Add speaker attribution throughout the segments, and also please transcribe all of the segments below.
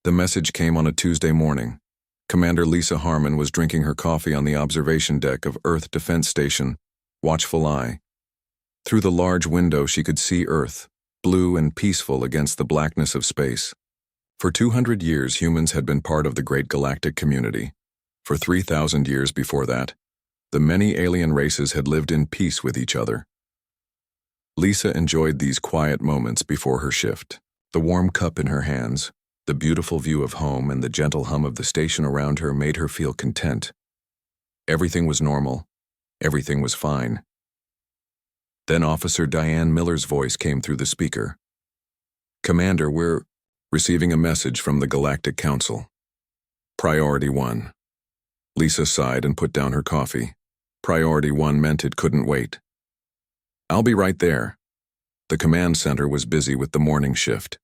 Speaker 1: The message came on a Tuesday morning. Commander Lisa Harmon was drinking her coffee on the observation deck of Earth Defense Station, watchful eye. Through the large window she could see Earth, blue and peaceful against the blackness of space. For 200 years humans had been part of the great galactic community. For 3,000 years before that, the many alien races had lived in peace with each other. Lisa enjoyed these quiet moments before her shift. The warm cup in her hands, the beautiful view of home, and the gentle hum of the station around her made her feel content. Everything was normal. Everything was fine. Then Officer Diane Miller's voice came through the speaker. "Commander, we're receiving a message from the Galactic Council. Priority 1. Lisa sighed and put down her coffee. Priority 1 meant it couldn't wait. "I'll be right there." The command center was busy with the morning shift.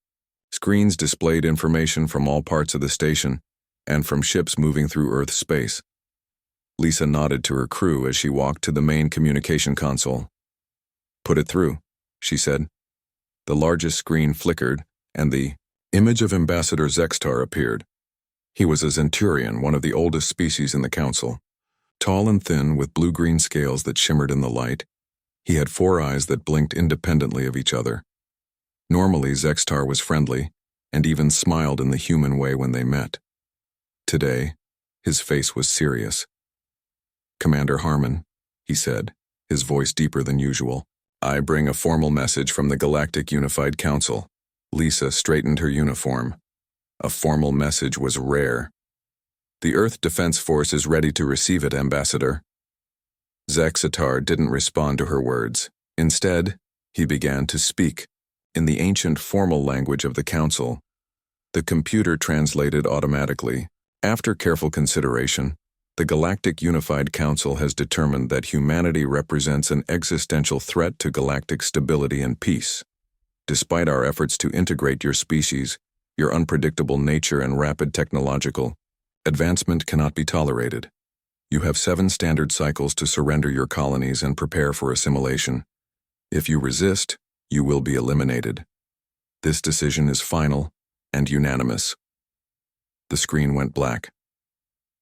Speaker 1: Screens displayed information from all parts of the station and from ships moving through Earth's space. Lisa nodded to her crew as she walked to the main communication console. "Put it through," she said. The largest screen flickered, and the image of Ambassador Zextar appeared. He was a Zenturian, one of the oldest species in the Council. Tall and thin, with blue-green scales that shimmered in the light, he had 4 eyes that blinked independently of each other. Normally, Zextar was friendly, and even smiled in the human way when they met. Today, his face was serious. "Commander Harmon," he said, his voice deeper than usual, "I bring a formal message from the Galactic Unified Council." Lisa straightened her uniform. A formal message was rare. "The Earth Defense Force is ready to receive it, Ambassador." Zextar didn't respond to her words. Instead, he began to speak, in the ancient formal language of the Council. The computer translated automatically. After careful consideration, the Galactic Unified Council has determined that humanity represents an existential threat to galactic stability and peace. Despite our efforts to integrate your species, your unpredictable nature and rapid technological advancement cannot be tolerated. You have 7 standard cycles to surrender your colonies and prepare for assimilation. If you resist, you will be eliminated. This decision is final and unanimous. The screen went black.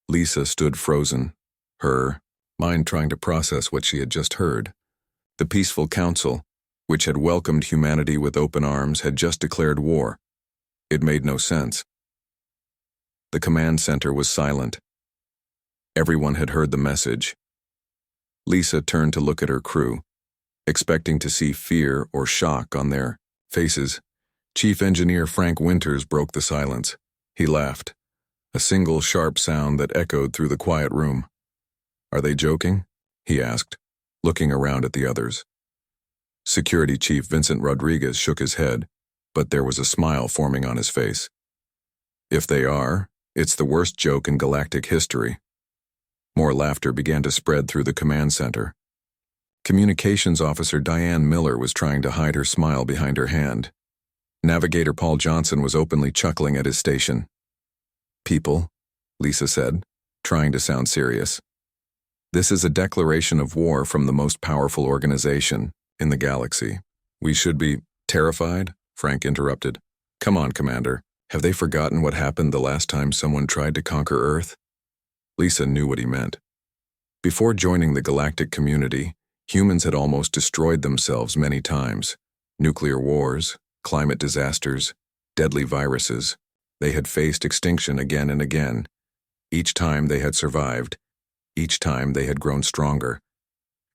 Speaker 1: Lisa stood frozen, her mind trying to process what she had just heard. The peaceful council, which had welcomed humanity with open arms, had just declared war. It made no sense. The command center was silent. Everyone had heard the message. Lisa turned to look at her crew, expecting to see fear or shock on their faces. Chief Engineer Frank Winters broke the silence. He laughed, a single sharp sound that echoed through the quiet room. "Are they joking?" he asked, looking around at the others. Security Chief Vincent Rodriguez shook his head, but there was a smile forming on his face. "If they are, it's the worst joke in galactic history." More laughter began to spread through the command center. Communications Officer Diane Miller was trying to hide her smile behind her hand. Navigator Paul Johnson was openly chuckling at his station. "People," Lisa said, trying to sound serious. "This is a declaration of war from the most powerful organization in the galaxy. We should be terrified?" Frank interrupted. "Come on, Commander. Have they forgotten what happened the last time someone tried to conquer Earth?" Lisa knew what he meant. Before joining the galactic community, humans had almost destroyed themselves many times. Nuclear wars, climate disasters, deadly viruses. They had faced extinction again and again. Each time they had survived. Each time they had grown stronger.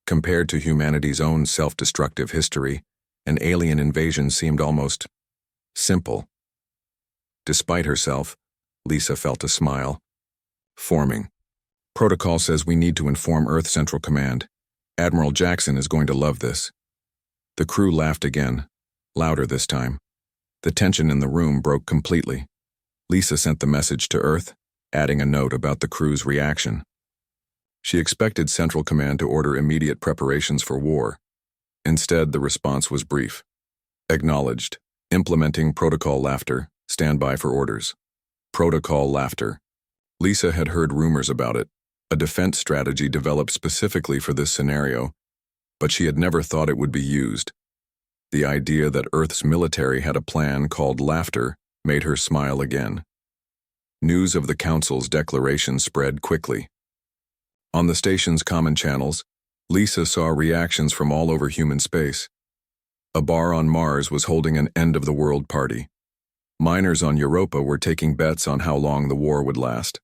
Speaker 1: Compared to humanity's own self-destructive history, an alien invasion seemed almost simple. Despite herself, Lisa felt a smile forming. "Protocol says we need to inform Earth Central Command. Admiral Jackson is going to love this." The crew laughed again, louder this time. The tension in the room broke completely. Lisa sent the message to Earth, adding a note about the crew's reaction. She expected Central Command to order immediate preparations for war. Instead, the response was brief. "Acknowledged. Implementing protocol laughter. Stand by for orders." Protocol laughter. Lisa had heard rumors about it, a defense strategy developed specifically for this scenario, but she had never thought it would be used. The idea that Earth's military had a plan called laughter made her smile again. News of the Council's declaration spread quickly. On the station's common channels, Lisa saw reactions from all over human space. A bar on Mars was holding an end-of-the-world party. Miners on Europa were taking bets on how long the war would last.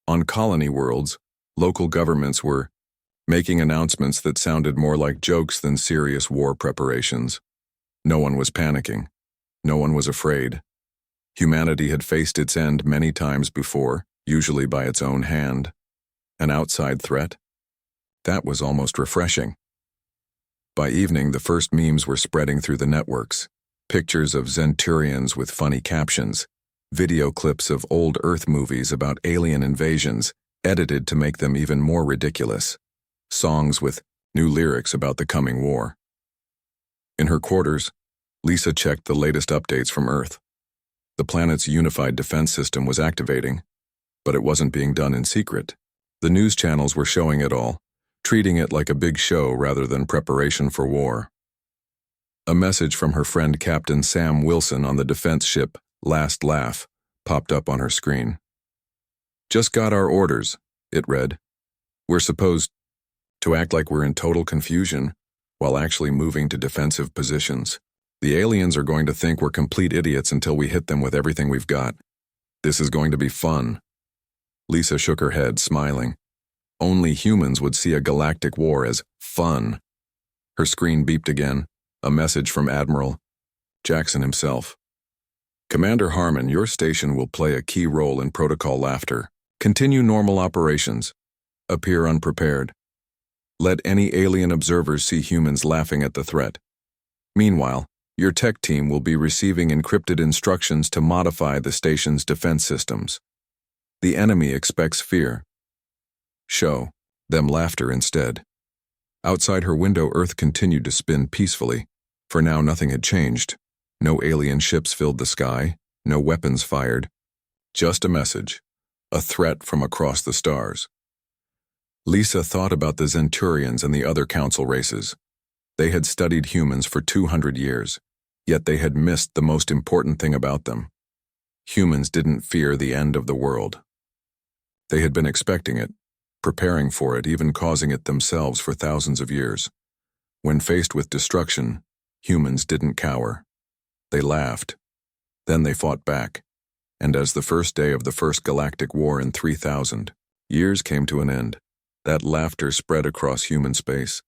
Speaker 1: On colony worlds, local governments were making announcements that sounded more like jokes than serious war preparations. No one was panicking. No one was afraid. Humanity had faced its end many times before, usually by its own hand. An outside threat? That was almost refreshing. By evening, the first memes were spreading through the networks. Pictures of Zenturians with funny captions, video clips of old Earth movies about alien invasions, edited to make them even more ridiculous. Songs with new lyrics about the coming war. In her quarters, Lisa checked the latest updates from Earth. The planet's unified defense system was activating, but it wasn't being done in secret. The news channels were showing it all, treating it like a big show rather than preparation for war. A message from her friend Captain Sam Wilson on the defense ship Last Laugh popped up on her screen. "Just got our orders," it read. "We're supposed to act like we're in total confusion while actually moving to defensive positions. The aliens are going to think we're complete idiots until we hit them with everything we've got. This is going to be fun." Lisa shook her head, smiling. Only humans would see a galactic war as fun. Her screen beeped again, a message from Admiral Jackson himself. "Commander Harmon, your station will play a key role in Protocol Laughter. Continue normal operations. Appear unprepared. Let any alien observers see humans laughing at the threat. Meanwhile, your tech team will be receiving encrypted instructions to modify the station's defense systems. The enemy expects fear. Show them laughter instead." Outside her window, Earth continued to spin peacefully. For now, nothing had changed. No alien ships filled the sky, no weapons fired. Just a message, a threat from across the stars. Lisa thought about the Zenturians and the other council races. They had studied humans for 200 years, yet they had missed the most important thing about them. Humans didn't fear the end of the world. They had been expecting it, preparing for it, even causing it themselves for thousands of years. When faced with destruction, humans didn't cower. They laughed. Then they fought back. And as the first day of the first galactic war in 3,000 years came to an end, that laughter spread across human space,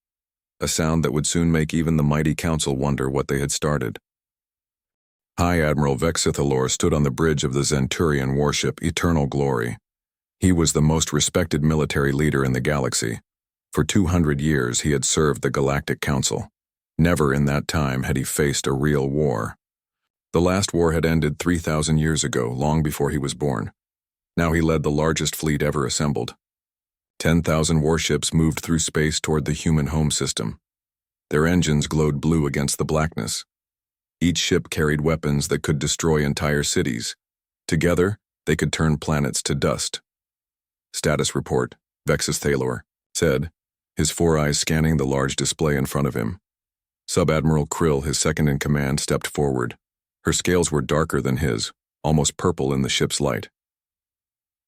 Speaker 1: a sound that would soon make even the mighty council wonder what they had started. High Admiral Vexithalor stood on the bridge of the Zenturian warship Eternal Glory. He was the most respected military leader in the galaxy. For 200 years he had served the Galactic Council. Never in that time had he faced a real war. The last war had ended 3,000 years ago, long before he was born. Now he led the largest fleet ever assembled. 10,000 warships moved through space toward the human home system. Their engines glowed blue against the blackness. Each ship carried weapons that could destroy entire cities. Together, they could turn planets to dust. "Status report," Vexus Thalor said, his 4 eyes scanning the large display in front of him. Sub-Admiral Krill, his second-in-command, stepped forward. Her scales were darker than his, almost purple in the ship's light.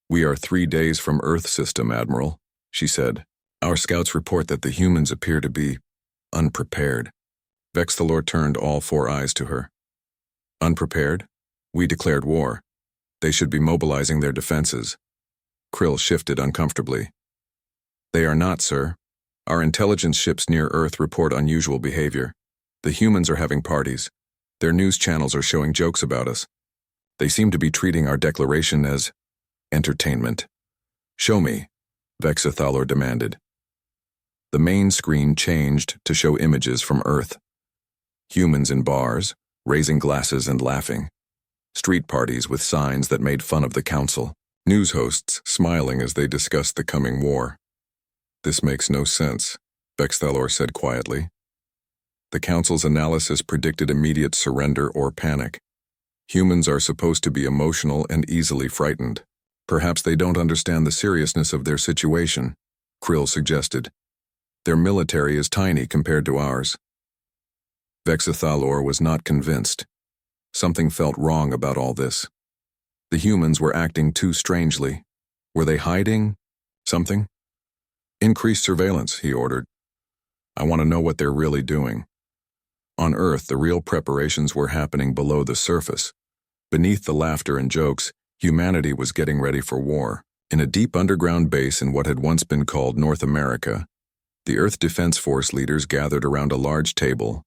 Speaker 1: "We are 3 days from Earth system, Admiral," she said. "Our scouts report that the humans appear to be unprepared." Vexthalor turned all 4 eyes to her. "Unprepared? We declared war. They should be mobilizing their defenses." Krill shifted uncomfortably. "They are not, sir. Our intelligence ships near Earth report unusual behavior. The humans are having parties. Their news channels are showing jokes about us. They seem to be treating our declaration as entertainment." "Show me," Vexithalor demanded. The main screen changed to show images from Earth. Humans in bars, raising glasses and laughing. Street parties with signs that made fun of the council. News hosts smiling as they discussed the coming war. "This makes no sense," Vexthalor said quietly. "The council's analysis predicted immediate surrender or panic. Humans are supposed to be emotional and easily frightened. Perhaps they don't understand the seriousness of their situation," Krill suggested. "Their military is tiny compared to ours." Vexithalor was not convinced. Something felt wrong about all this. The humans were acting too strangely. Were they hiding something? Increase surveillance, he ordered. I want to know what they're really doing. On Earth, the real preparations were happening below the surface. Beneath the laughter and jokes, humanity was getting ready for war. In a deep underground base in what had once been called North America, the Earth Defense Force leaders gathered around a large table.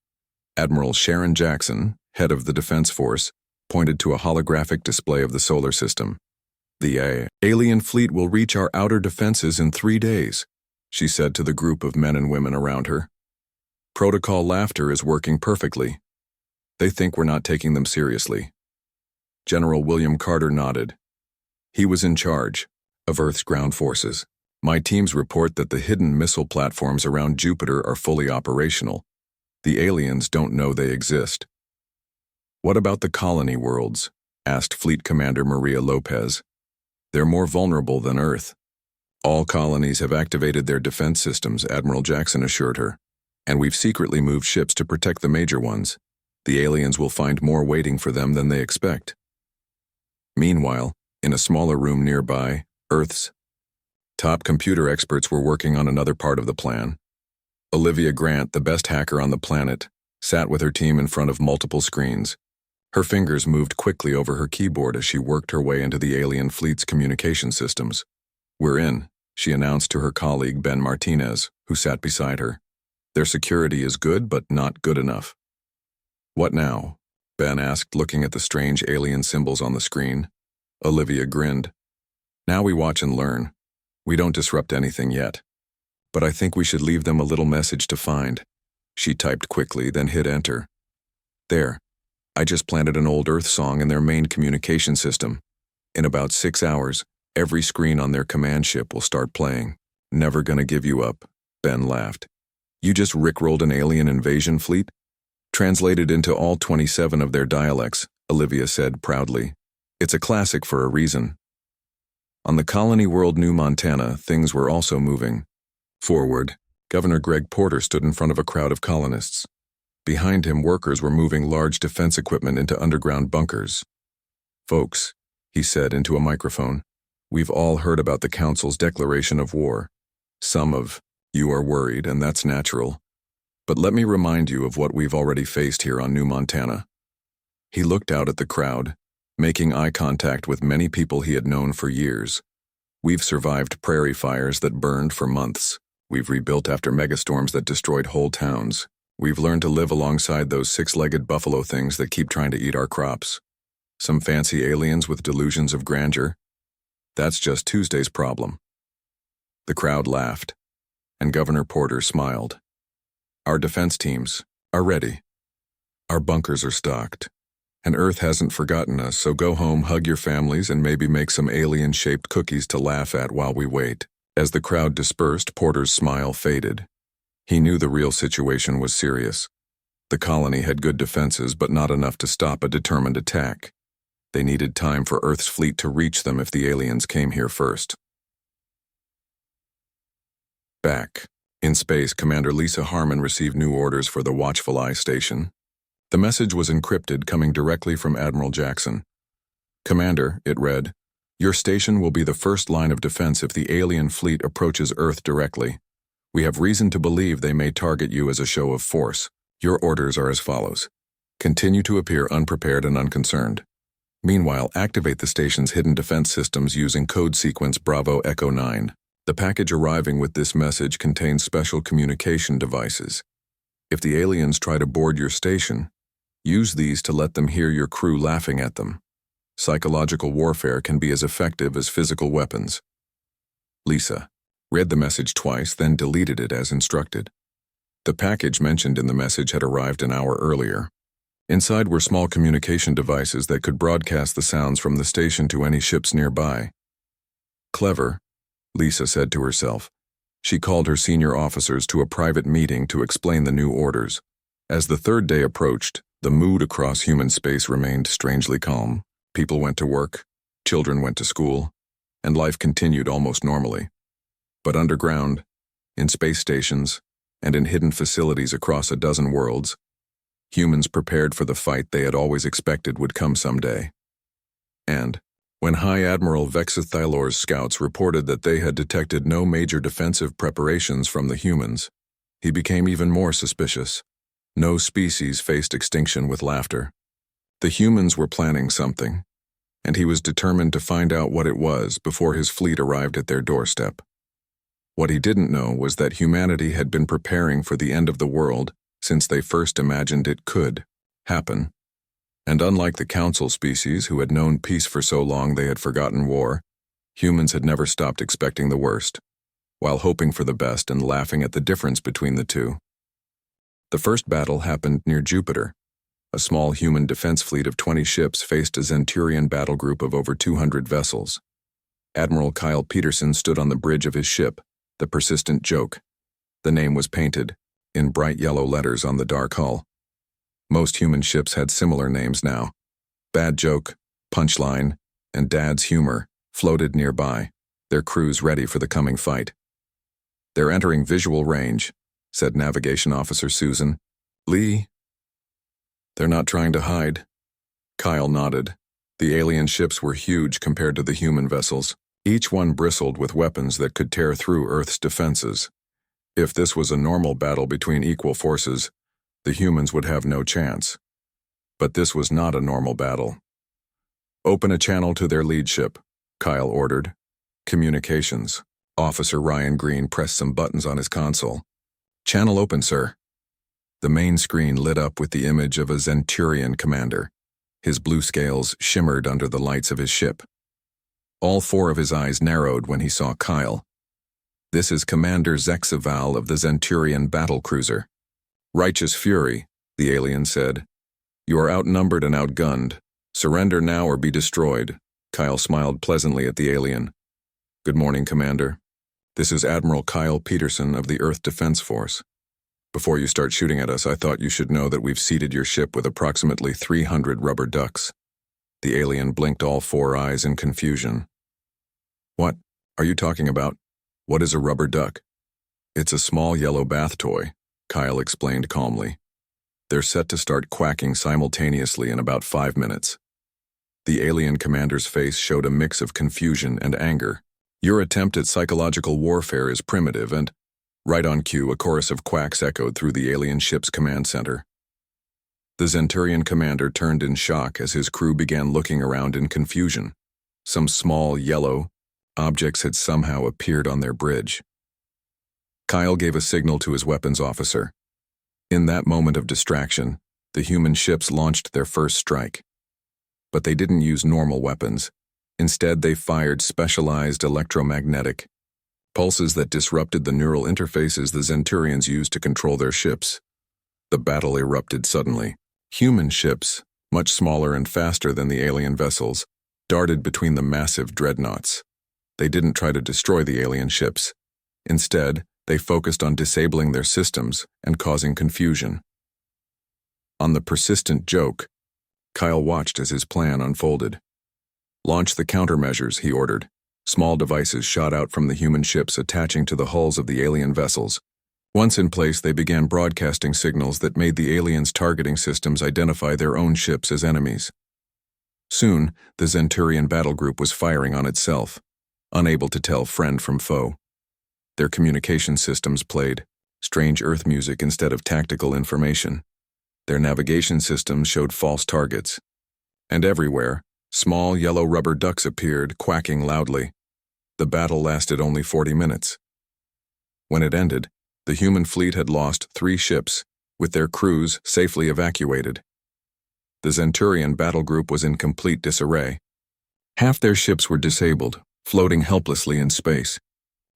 Speaker 1: Admiral Sharon Jackson, head of the Defense Force, pointed to a holographic display of the solar system. The alien fleet will reach our outer defenses in 3 days, she said to the group of men and women around her. Protocol laughter is working perfectly. They think we're not taking them seriously. General William Carter nodded. He was in charge of Earth's ground forces. My teams report that the hidden missile platforms around Jupiter are fully operational. The aliens don't know they exist. What about the colony worlds? Asked Fleet Commander Maria Lopez. They're more vulnerable than Earth. All colonies have activated their defense systems, Admiral Jackson assured her, and we've secretly moved ships to protect the major ones. The aliens will find more waiting for them than they expect. Meanwhile, in a smaller room nearby, Earth's top computer experts were working on another part of the plan. Olivia Grant, the best hacker on the planet, sat with her team in front of multiple screens. Her fingers moved quickly over her keyboard as she worked her way into the alien fleet's communication systems. We're in, she announced to her colleague Ben Martinez, who sat beside her. Their security is good, but not good enough. What now? Ben asked, looking at the strange alien symbols on the screen. Olivia grinned. Now we watch and learn. We don't disrupt anything yet. But I think we should leave them a little message to find. She typed quickly, then hit enter. There. I just planted an old Earth song in their main communication system. In about 6 hours, every screen on their command ship will start playing. Never gonna give you up, Ben laughed. You just rickrolled an alien invasion fleet? Translated into all 27 of their dialects, Olivia said proudly. It's a classic for a reason. On the colony world New Montana, things were also moving. Forward, Governor Greg Porter stood in front of a crowd of colonists. Behind him, workers were moving large defense equipment into underground bunkers. Folks, he said into a microphone, we've all heard about the Council's declaration of war. Some of you are worried, and that's natural. But let me remind you of what we've already faced here on New Montana. He looked out at the crowd, making eye contact with many people he had known for years. We've survived prairie fires that burned for months. We've rebuilt after megastorms that destroyed whole towns. We've learned to live alongside those 6-legged buffalo things that keep trying to eat our crops. Some fancy aliens with delusions of grandeur? That's just Tuesday's problem. The crowd laughed, and Governor Porter smiled. Our defense teams are ready. Our bunkers are stocked. And Earth hasn't forgotten us, so go home, hug your families, and maybe make some alien-shaped cookies to laugh at while we wait. As the crowd dispersed, Porter's smile faded. He knew the real situation was serious. The colony had good defenses, but not enough to stop a determined attack. They needed time for Earth's fleet to reach them if the aliens came here first. Back in space, Commander Lisa Harmon received new orders for the HFY station. The message was encrypted, coming directly from Admiral Jackson. Commander, it read, your station will be the first line of defense if the alien fleet approaches Earth directly. We have reason to believe they may target you as a show of force. Your orders are as follows. Continue to appear unprepared and unconcerned. Meanwhile, activate the station's hidden defense systems using code sequence Bravo Echo 9. The package arriving with this message contains special communication devices. If the aliens try to board your station, use these to let them hear your crew laughing at them. Psychological warfare can be as effective as physical weapons. Lisa read the message twice, then deleted it as instructed. The package mentioned in the message had arrived an hour earlier. Inside were small communication devices that could broadcast the sounds from the station to any ships nearby. Clever, Lisa said to herself. She called her senior officers to a private meeting to explain the new orders. As the third day approached, the mood across human space remained strangely calm. People went to work, children went to school, and life continued almost normally. But underground, in space stations, and in hidden facilities across a dozen worlds, humans prepared for the fight they had always expected would come someday. And, When High Admiral Vexithylor's scouts reported that they had detected no major defensive preparations from the humans, he became even more suspicious. No species faced extinction with laughter. The humans were planning something, and he was determined to find out what it was before his fleet arrived at their doorstep. What he didn't know was that humanity had been preparing for the end of the world since they first imagined it could happen. And unlike the council species who had known peace for so long they had forgotten war, humans had never stopped expecting the worst, while hoping for the best and laughing at the difference between the two. The first battle happened near Jupiter. A small human defense fleet of 20 ships faced a Zenturian battle group of over 200 vessels. Admiral Kyle Peterson stood on the bridge of his ship, the Persistent Joke. The name was painted, in bright yellow letters on the dark hull. Most human ships had similar names now. Bad Joke, Punchline, and Dad's Humor floated nearby, their crews ready for the coming fight. "They're entering visual range," said Navigation Officer Susan. "Lee?" "They're not trying to hide." Kyle nodded. The alien ships were huge compared to the human vessels. Each one bristled with weapons that could tear through Earth's defenses. If this was a normal battle between equal forces, the humans would have no chance. But this was not a normal battle. "Open a channel to their lead ship," Kyle ordered. "Communications." Officer Ryan Green pressed some buttons on his console. "Channel open, sir." The main screen lit up with the image of a Zenturian commander. His blue scales shimmered under the lights of his ship. All four of his eyes narrowed when he saw Kyle. "This is Commander Zexaval of the Zenturian battlecruiser." "Righteous Fury," the alien said. "You are outnumbered and outgunned. Surrender now or be destroyed." Kyle smiled pleasantly at the alien. "Good morning, Commander. This is Admiral Kyle Peterson of the Earth Defense Force. Before you start shooting at us, I thought you should know that we've seeded your ship with approximately 300 rubber ducks." The alien blinked all four eyes in confusion. "What are you talking about? What is a rubber duck?" "It's a small yellow bath toy," Kyle explained calmly. "They're set to start quacking simultaneously in about 5 minutes. The alien commander's face showed a mix of confusion and anger. "Your attempt at psychological warfare is primitive and—" Right on cue, a chorus of quacks echoed through the alien ship's command center. The Zenturian commander turned in shock as his crew began looking around in confusion. Some small, yellow objects had somehow appeared on their bridge. Kyle gave a signal to his weapons officer. In that moment of distraction, the human ships launched their first strike. But they didn't use normal weapons. Instead, they fired specialized electromagnetic pulses that disrupted the neural interfaces the Zenturians used to control their ships. The battle erupted suddenly. Human ships, much smaller and faster than the alien vessels, darted between the massive dreadnoughts. They didn't try to destroy the alien ships. Instead, they focused on disabling their systems and causing confusion. On the Persistent Joke, Kyle watched as his plan unfolded. "Launch the countermeasures," he ordered. Small devices shot out from the human ships attaching to the hulls of the alien vessels. Once in place, they began broadcasting signals that made the aliens' targeting systems identify their own ships as enemies. Soon, the Zenturian battle group was firing on itself, unable to tell friend from foe. Their communication systems played strange Earth music instead of tactical information. Their navigation systems showed false targets. And everywhere, small yellow rubber ducks appeared, quacking loudly. The battle lasted only 40 minutes. When it ended, the human fleet had lost 3 ships, with their crews safely evacuated. The Zenturian battle group was in complete disarray. Half their ships were disabled, floating helplessly in space.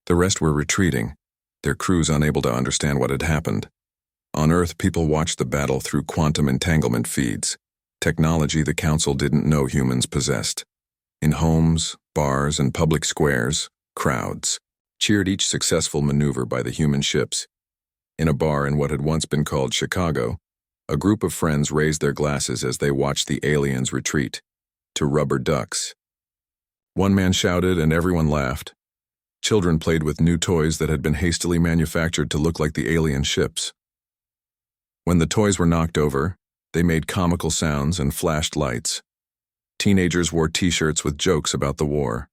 Speaker 1: The rest were retreating, their crews unable to understand what had happened. On Earth, people watched the battle through quantum entanglement feeds, technology the Council didn't know humans possessed. In homes, bars, and public squares, crowds cheered each successful maneuver by the human ships. In a bar in what had once been called Chicago, a group of friends raised their glasses as they watched the aliens retreat to rubber ducks. One man shouted and everyone laughed. Children played with new toys that had been hastily manufactured to look like the alien ships. When the toys were knocked over, they made comical sounds and flashed lights. Teenagers wore t-shirts with jokes about the war.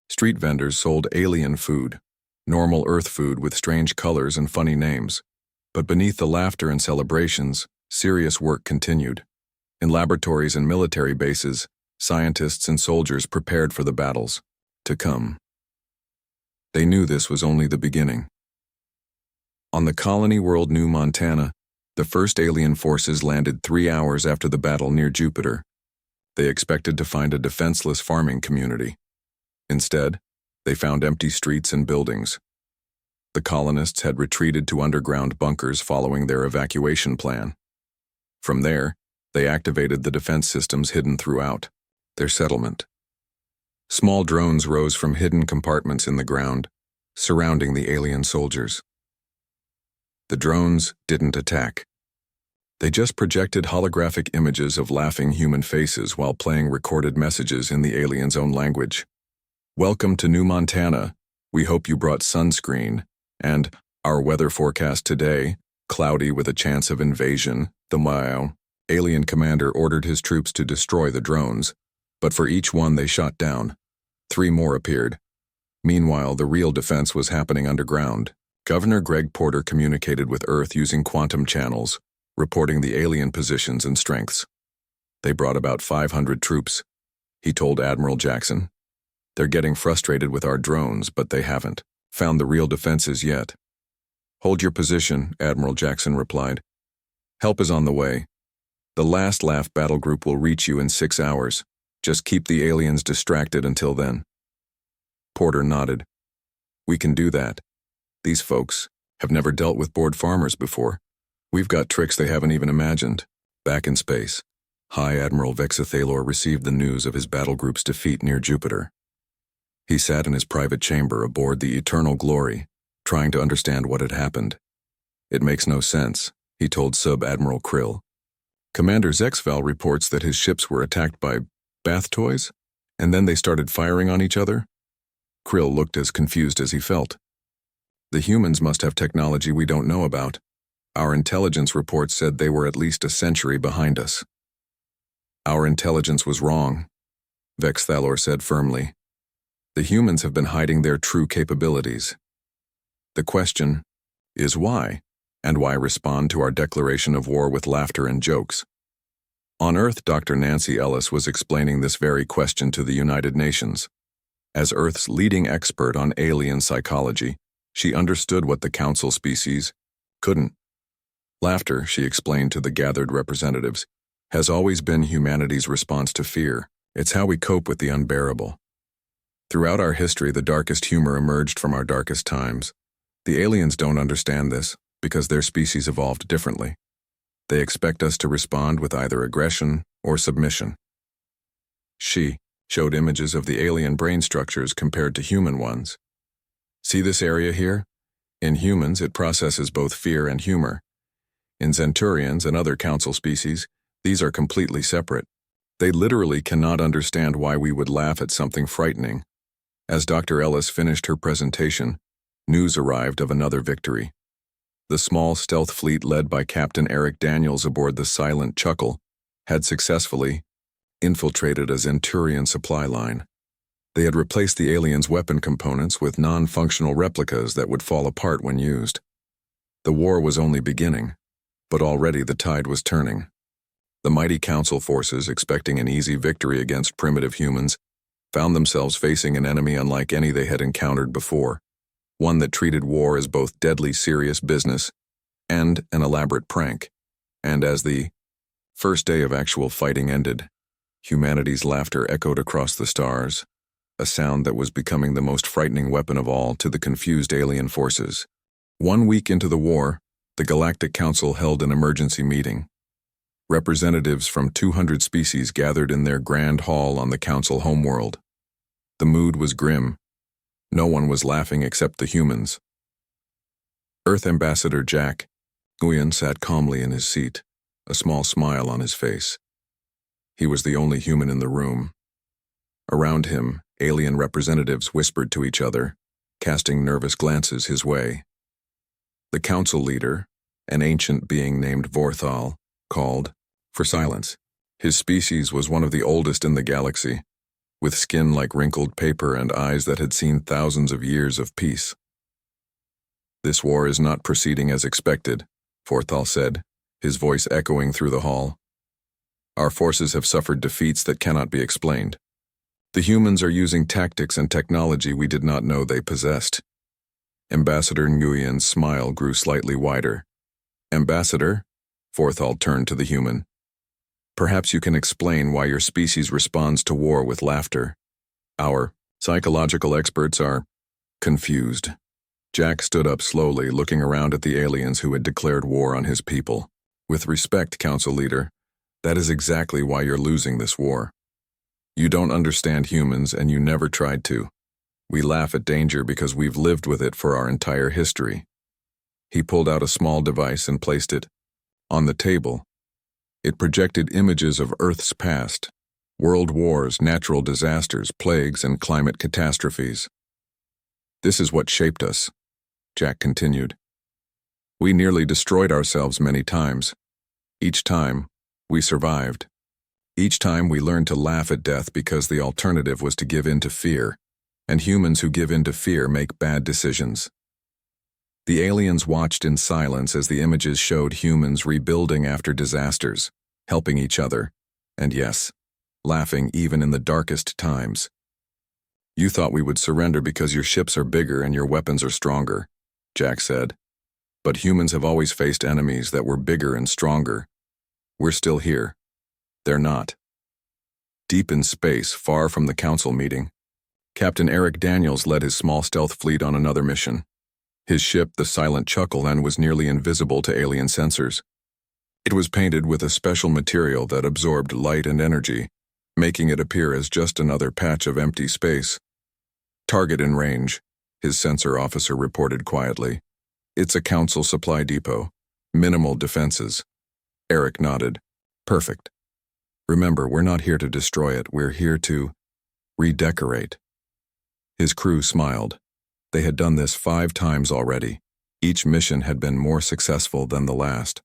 Speaker 1: Street vendors sold alien food, normal Earth food with strange colors and funny names. But beneath the laughter and celebrations, serious work continued. In laboratories and military bases, scientists and soldiers prepared for the battles to come. They knew this was only the beginning. On the colony world New Montana, the first alien forces landed 3 hours after the battle near Jupiter. They expected to find a defenseless farming community. Instead, they found empty streets and buildings. The colonists had retreated to underground bunkers following their evacuation plan. From there, they activated the defense systems hidden throughout their settlement. Small drones rose from hidden compartments in the ground, surrounding the alien soldiers. The drones didn't attack. They just projected holographic images of laughing human faces while playing recorded messages in the aliens' own language. "Welcome to New Montana. We hope you brought sunscreen," and "Our weather forecast today, cloudy with a chance of invasion." The alien commander ordered his troops to destroy the drones, but for each one they shot down, 3 more appeared. Meanwhile, the real defense was happening underground. Governor Greg Porter communicated with Earth using quantum channels, reporting the alien positions and strengths. They brought about 500 troops. He told Admiral Jackson, "They're getting frustrated with our drones, but they haven't found the real defenses yet." "Hold your position," Admiral Jackson replied. "Help is on the way. The last laugh battle group will reach you in 6 hours. Just keep the aliens distracted until then." Porter nodded. "We can do that. These folks have never dealt with bored farmers before. We've got tricks they haven't even imagined." Back in space, High Admiral Vexathalor received the news of his battle group's defeat near Jupiter. He sat in his private chamber aboard the Eternal Glory, trying to understand what had happened. "It makes no sense," he told Sub-Admiral Krill. "Commander Zexval reports that his ships were attacked by bath toys, and then they started firing on each other." Krill looked as confused as he felt. "The humans must have technology we don't know about. Our intelligence reports said they were at least a century behind us." "Our intelligence was wrong," Vexathalor said firmly. "The humans have been hiding their true capabilities. The question is why, and why respond to our declaration of war with laughter and jokes?" On Earth, Dr. Nancy Ellis was explaining this very question to the United Nations. As Earth's leading expert on alien psychology, she understood what the Council species couldn't. Laughter, she explained to the gathered representatives, has always been humanity's response to fear. It's how we cope with the unbearable. Throughout our history, the darkest humor emerged from our darkest times. The aliens don't understand this because their species evolved differently. They expect us to respond with either aggression or submission. She showed images of the alien brain structures compared to human ones. "See this area here? In humans, it processes both fear and humor. In Centurions and other Council species, these are completely separate. They literally cannot understand why we would laugh at something frightening." As Dr. Ellis finished her presentation, news arrived of another victory. The small stealth fleet led by Captain Eric Daniels aboard the Silent Chuckle had successfully infiltrated a Centurion supply line. They had replaced the aliens' weapon components with non-functional replicas that would fall apart when used. The war was only beginning, but already the tide was turning. The mighty Council forces, expecting an easy victory against primitive humans, found themselves facing an enemy unlike any they had encountered before, one that treated war as both deadly serious business and an elaborate prank. And as the first day of actual fighting ended, humanity's laughter echoed across the stars, a sound that was becoming the most frightening weapon of all to the confused alien forces. 1 week into the war, the Galactic Council held an emergency meeting. Representatives from 200 species gathered in their grand hall on the Council homeworld. The mood was grim. No one was laughing except the humans. Earth Ambassador Jack Nguyen sat calmly in his seat, a small smile on his face. He was the only human in the room. Around him, alien representatives whispered to each other, casting nervous glances his way. The council leader, an ancient being named Vorthal, called for silence. His species was one of the oldest in the galaxy, with skin like wrinkled paper and eyes that had seen thousands of years of peace. "This war is not proceeding as expected," Forthal said, his voice echoing through the hall. "Our forces have suffered defeats that cannot be explained. The humans are using tactics and technology we did not know they possessed." Ambassador Nguyen's smile grew slightly wider. "Ambassador?" Forthal turned to the human. "Perhaps you can explain why your species responds to war with laughter. Our psychological experts are confused." Jack stood up slowly, looking around at the aliens who had declared war on his people. "With respect, Council Leader, that is exactly why you're losing this war. You don't understand humans, and you never tried to. We laugh at danger because we've lived with it for our entire history." He pulled out a small device and placed it on the table. It projected images of Earth's past: world wars, natural disasters, plagues, and climate catastrophes. "This is what shaped us," Jack continued. "We nearly destroyed ourselves many times. Each time, we survived. Each time we learned to laugh at death because the alternative was to give in to fear, and humans who give in to fear make bad decisions." The aliens watched in silence as the images showed humans rebuilding after disasters, helping each other, and yes, laughing even in the darkest times. "You thought we would surrender because your ships are bigger and your weapons are stronger," Jack said. "But humans have always faced enemies that were bigger and stronger. We're still here. They're not." Deep in space, far from the council meeting, Captain Eric Daniels led his small stealth fleet on another mission. His ship, the Silent Chuckleland, was nearly invisible to alien sensors. It was painted with a special material that absorbed light and energy, making it appear as just another patch of empty space. "Target in range," his sensor officer reported quietly. "It's a council supply depot. Minimal defenses." Eric nodded. "Perfect. Remember, we're not here to destroy it, we're here to redecorate." His crew smiled. They had done this 5 times already. Each mission had been more successful than the last.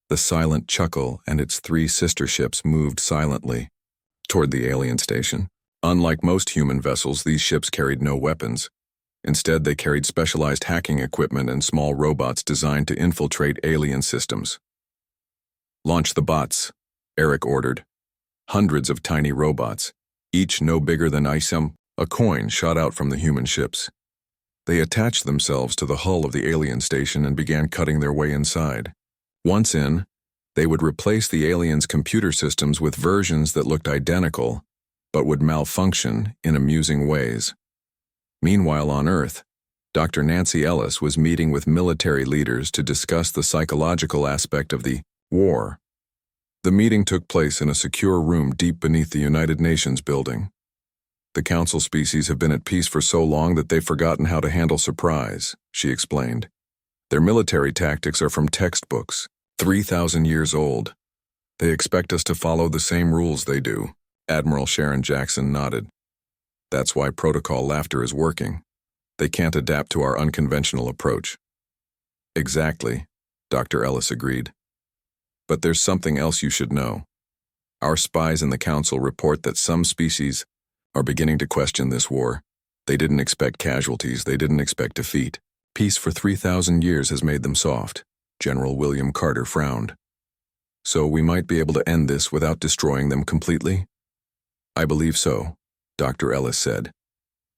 Speaker 1: The Silent Chuckle and its 3 sister ships moved silently toward the alien station. Unlike most human vessels, these ships carried no weapons. Instead, they carried specialized hacking equipment and small robots designed to infiltrate alien systems. "Launch the bots," Eric ordered. Hundreds of tiny robots, each no bigger than a coin, shot out from the human ships. They attached themselves to the hull of the alien station and began cutting their way inside. Once in, they would replace the aliens' computer systems with versions that looked identical, but would malfunction in amusing ways. Meanwhile, on Earth, Dr. Nancy Ellis was meeting with military leaders to discuss the psychological aspect of the war. The meeting took place in a secure room deep beneath the United Nations building. "The council species have been at peace for so long that they've forgotten how to handle surprise," she explained. "Their military tactics are from textbooks, 3,000 years old. They expect us to follow the same rules they do." Admiral Sharon Jackson nodded. "That's why protocol laughter is working. They can't adapt to our unconventional approach." "Exactly," Dr. Ellis agreed. "But there's something else you should know. Our spies in the council report that some species are beginning to question this war. They didn't expect casualties, they didn't expect defeat. Peace for 3,000 years has made them soft." General William Carter frowned. "So we might be able to end this without destroying them completely?" "I believe so," Dr. Ellis said.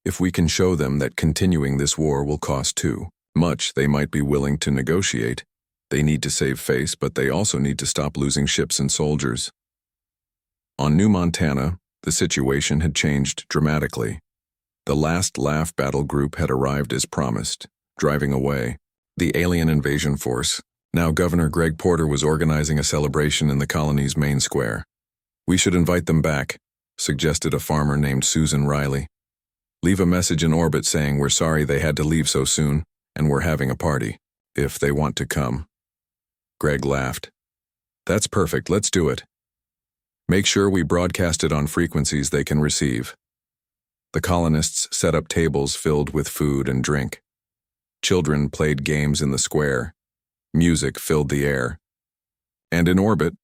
Speaker 1: "If we can show them that continuing this war will cost too much, they might be willing to negotiate. They need to save face, but they also need to stop losing ships and soldiers." On New Montana, the situation had changed dramatically. The last Laugh battle group had arrived as promised, driving away. The alien invasion force. Now Governor Greg Porter was organizing a celebration in the colony's main square. "We should invite them back," suggested a farmer named Susan Riley. "Leave a message in orbit saying we're sorry they had to leave so soon, and we're having a party, if they want to come." Greg laughed. "That's perfect, let's do it. Make sure we broadcast it on frequencies they can receive." The colonists set up tables filled with food and drink. Children played games in the square. Music filled the air. And in orbit,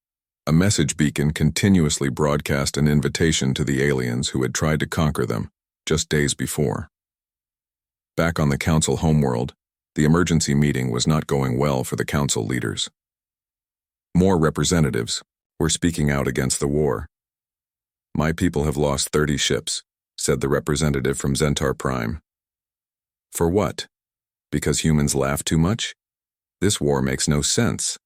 Speaker 1: A message beacon continuously broadcast an invitation to the aliens who had tried to conquer them just days before. Back on the Council homeworld, the emergency meeting was not going well for the Council leaders. More representatives were speaking out against the war. "My people have lost 30 ships," said the representative from Zentar Prime. "For what? Because humans laugh too much? This war makes no sense."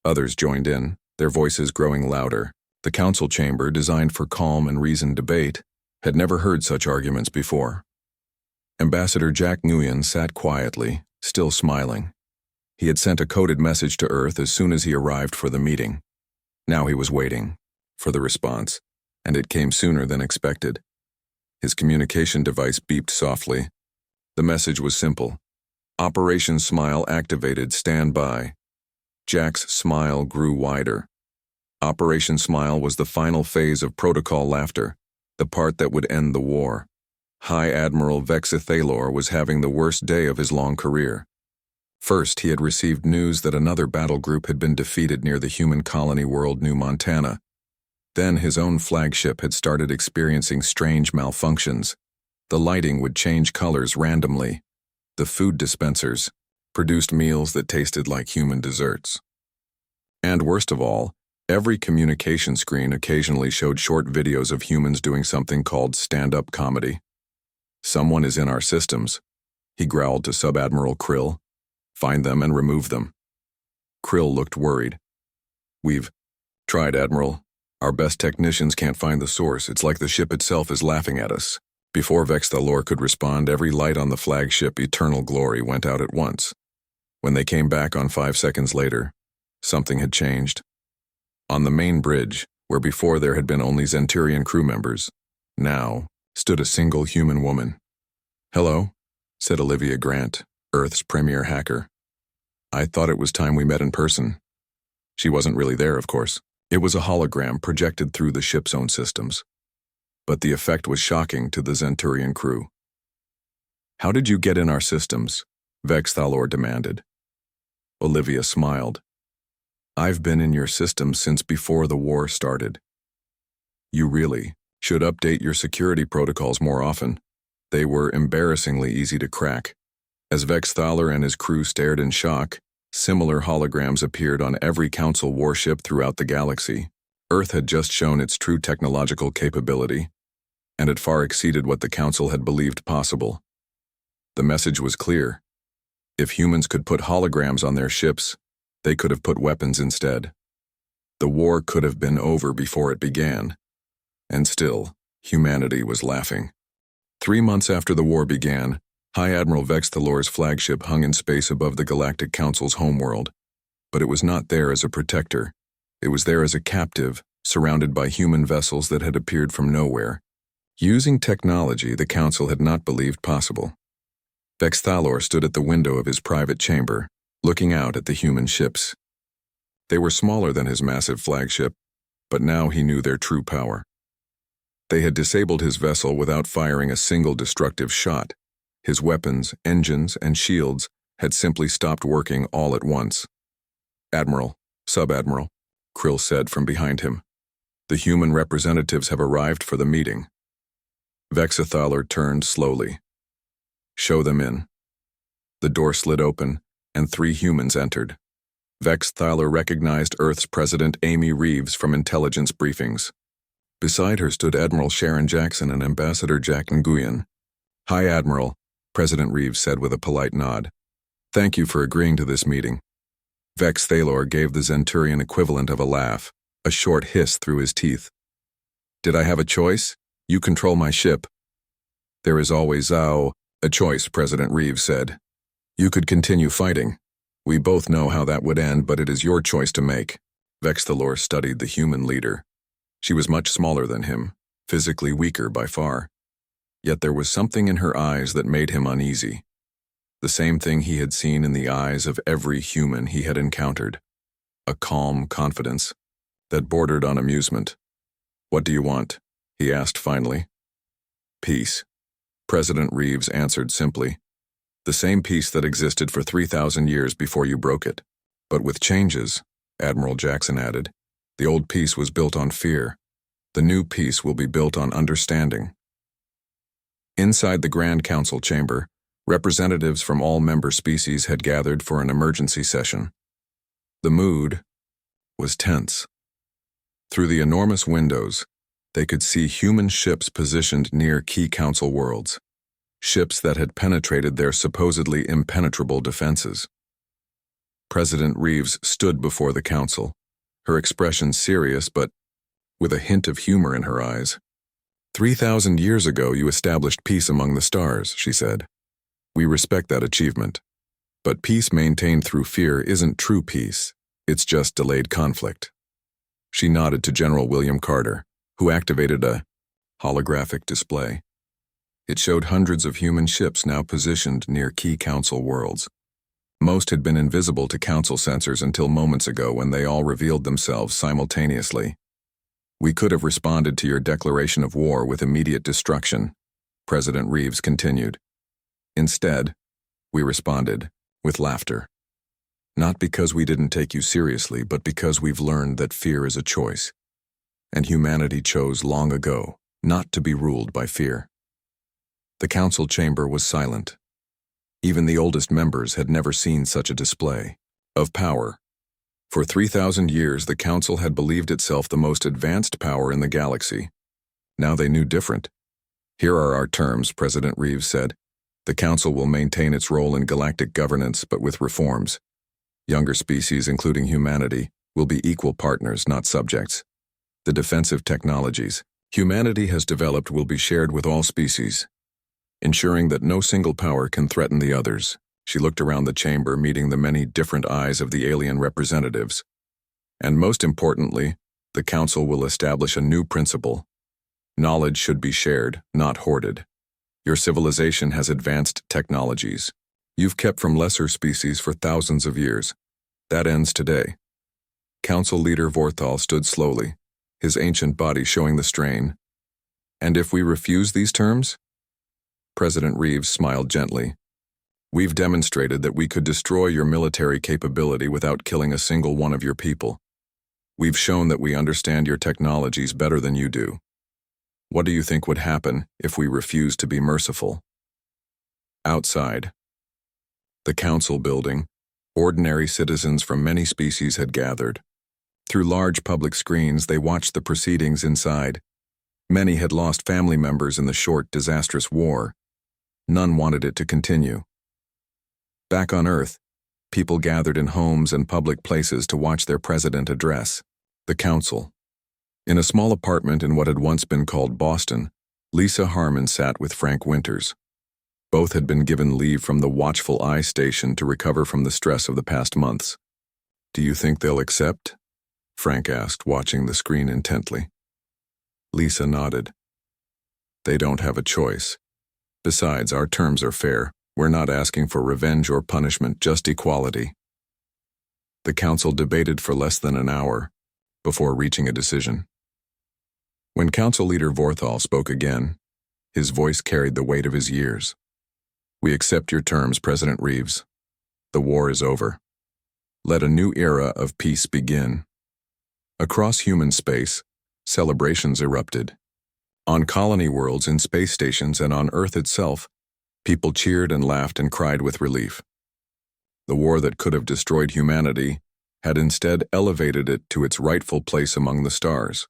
Speaker 1: Others joined in, their voices growing louder. The council chamber, designed for calm and reasoned debate, had never heard such arguments before. Ambassador Jack Nguyen sat quietly, still smiling. He had sent a coded message to Earth as soon as he arrived for the meeting. Now he was waiting for the response, and it came sooner than expected. His communication device beeped softly. The message was simple. "Operation Smile activated, stand by." Jack's smile grew wider. Operation Smile was the final phase of Protocol Laughter, the part that would end the war. High Admiral Vexa Thalor was having the worst day of his long career. First, he had received news that another battle group had been defeated near the human colony world New Montana. Then his own flagship had started experiencing strange malfunctions. The lighting would change colors randomly. The food dispensers produced meals that tasted like human desserts. And worst of all, every communication screen occasionally showed short videos of humans doing something called stand-up comedy. "Someone is in our systems," he growled to Sub-Admiral Krill. "Find them and remove them." Krill looked worried. "We've tried, Admiral. Our best technicians can't find the source. It's like the ship itself is laughing at us." Before Vex Thalor could respond, every light on the flagship Eternal Glory went out at once. When they came back on 5 seconds later, something had changed. On the main bridge, where before there had been only Zenturian crew members, now stood a single human woman. "Hello," said Olivia Grant, Earth's premier hacker. "I thought it was time we met in person." She wasn't really there, of course. It was a hologram projected through the ship's own systems. But the effect was shocking to the Zenturian crew. "How did you get in our systems?" Vex Thalor demanded. Olivia smiled. "I've been in your systems since before the war started. You really should update your security protocols more often. They were embarrassingly easy to crack." As Vex Thalor and his crew stared in shock, similar holograms appeared on every Council warship throughout the galaxy. Earth had just shown its true technological capability, and it far exceeded what the Council had believed possible. The message was clear. If humans could put holograms on their ships, they could have put weapons instead. The war could have been over before it began. And still, humanity was laughing. 3 months after the war began, High Admiral Vex Thalor's flagship hung in space above the Galactic Council's homeworld. But it was not there as a protector. It was there as a captive, surrounded by human vessels that had appeared from nowhere, using technology the Council had not believed possible. Vex Thalor stood at the window of his private chamber, looking out at the human ships. They were smaller than his massive flagship, but now he knew their true power. They had disabled his vessel without firing a single destructive shot. His weapons, engines, and shields had simply stopped working all at once. "Admiral, Sub-Admiral," Krill said from behind him. "The human representatives have arrived for the meeting." Vexa Thalor turned slowly. "Show them in." The door slid open, and 3 humans entered. Vex Thalor recognized Earth's President Amy Reeves from intelligence briefings. Beside her stood Admiral Sharon Jackson and Ambassador Jack Nguyen. "Hi, Admiral," President Reeves said with a polite nod. "Thank you for agreeing to this meeting." Vex Thalor gave the Zenturian equivalent of a laugh, a short hiss through his teeth. "Did I have a choice? You control my ship." "There is always a choice," President Reeves said. "You could continue fighting. We both know how that would end, but it is your choice to make." Vex Thalor studied the human leader. She was much smaller than him, physically weaker by far. Yet there was something in her eyes that made him uneasy. The same thing he had seen in the eyes of every human he had encountered. A calm confidence that bordered on amusement. "What do you want?" he asked finally. "Peace," President Reeves answered simply. "The same peace that existed for 3,000 years before you broke it. But with changes," Admiral Jackson added. The old peace was built on fear. The new peace will be built on understanding. Inside the Grand Council chamber, representatives from all member species had gathered for an emergency session. The mood was tense. Through the enormous windows, they could see human ships positioned near key council worlds, ships that had penetrated their supposedly impenetrable defenses. President Reeves stood before the council, her expression serious but with a hint of humor in her eyes. 3,000 years ago you established peace among the stars, she said. We respect that achievement. But peace maintained through fear isn't true peace, it's just delayed conflict. She nodded to General William Carter, who activated a holographic display. It showed hundreds of human ships now positioned near key council worlds. Most had been invisible to council sensors until moments ago when they all revealed themselves simultaneously. We could have responded to your declaration of war with immediate destruction, President Reeves continued. Instead, we responded with laughter. Not because we didn't take you seriously, but because we've learned that fear is a choice. And humanity chose long ago not to be ruled by fear. The council chamber was silent. Even the oldest members had never seen such a display of power. For 3,000 years, the council had believed itself the most advanced power in the galaxy. Now they knew different. Here are our terms, President Reeves said. The council will maintain its role in galactic governance, but with reforms. Younger species, including humanity, will be equal partners, not subjects. The defensive technologies humanity has developed will be shared with all species, ensuring that no single power can threaten the others. She looked around the chamber, meeting the many different eyes of the alien representatives. And most importantly, the council will establish a new principle. Knowledge should be shared, not hoarded. Your civilization has advanced technologies you've kept from lesser species for thousands of years. That ends today. Council leader Vorthal stood slowly, his ancient body showing the strain. And if we refuse these terms? President Reeves smiled gently. We've demonstrated that we could destroy your military capability without killing a single one of your people. We've shown that we understand your technologies better than you do. What do you think would happen if we refused to be merciful? Outside the council building, ordinary citizens from many species had gathered. Through large public screens, they watched the proceedings inside. Many had lost family members in the short, disastrous war. None wanted it to continue. Back on Earth, people gathered in homes and public places to watch their president address the council. In a small apartment in what had once been called Boston, Lisa Harmon sat with Frank Winters. Both had been given leave from the Watchful Eye station to recover from the stress of the past months. Do you think they'll accept? Frank asked, watching the screen intently. Lisa nodded. They don't have a choice. Besides, our terms are fair. We're not asking for revenge or punishment, just equality. The council debated for less than an hour before reaching a decision. When Council Leader Vorthal spoke again, his voice carried the weight of his years. We accept your terms, President Reeves. The war is over. Let a new era of peace begin. Across human space, celebrations erupted. On colony worlds, in space stations, and on Earth itself, people cheered and laughed and cried with relief. The war that could have destroyed humanity had instead elevated it to its rightful place among the stars.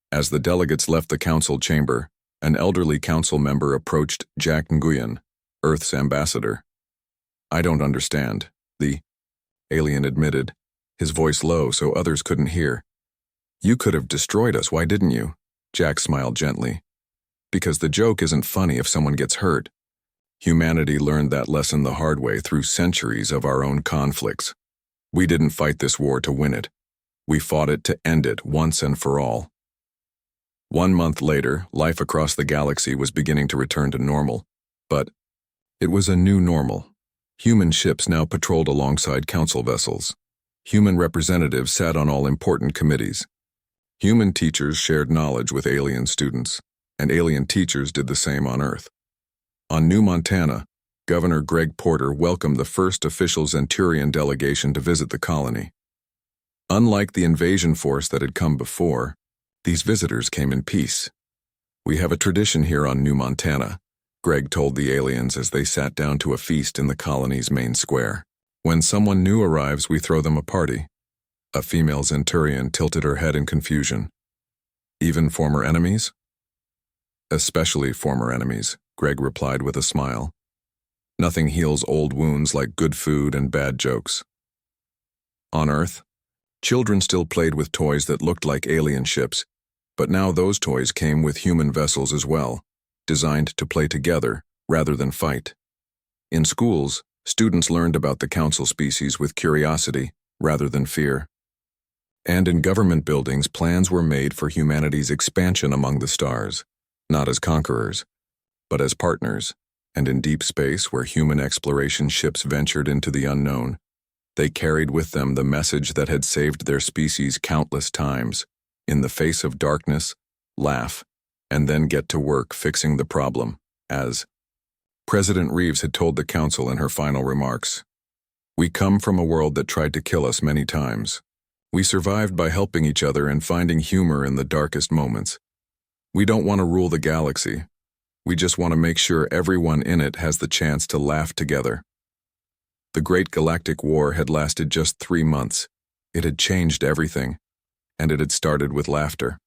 Speaker 1: As the delegates left the council chamber, an elderly council member approached Jack Nguyen, Earth's ambassador. I don't understand, the alien admitted, his voice low so others couldn't hear. You could have destroyed us, why didn't you? Jack smiled gently. Because the joke isn't funny if someone gets hurt. Humanity learned that lesson the hard way through centuries of our own conflicts. We didn't fight this war to win it. We fought it to end it once and for all. 1 month later, life across the galaxy was beginning to return to normal. But it was a new normal. Human ships now patrolled alongside council vessels. Human representatives sat on all important committees. Human teachers shared knowledge with alien students, and alien teachers did the same on Earth. On New Montana, Governor Greg Porter welcomed the first official Zenturian delegation to visit the colony. Unlike the invasion force that had come before, these visitors came in peace. "We have a tradition here on New Montana," Greg told the aliens as they sat down to a feast in the colony's main square. "When someone new arrives, we throw them a party." A female Zenturian tilted her head in confusion. "Even former enemies?" "Especially former enemies," Greg replied with a smile. "Nothing heals old wounds like good food and bad jokes." On Earth, children still played with toys that looked like alien ships, but now those toys came with human vessels as well, designed to play together rather than fight. In schools, students learned about the council species with curiosity rather than fear. And in government buildings, plans were made for humanity's expansion among the stars, not as conquerors, but as partners. And in deep space, where human exploration ships ventured into the unknown, they carried with them the message that had saved their species countless times. In the face of darkness, laugh, and then get to work fixing the problem, as President Reeves had told the council in her final remarks. "We come from a world that tried to kill us many times. We survived by helping each other and finding humor in the darkest moments. We don't want to rule the galaxy. We just want to make sure everyone in it has the chance to laugh together." The Great Galactic War had lasted just 3 months. It had changed everything, and it had started with laughter.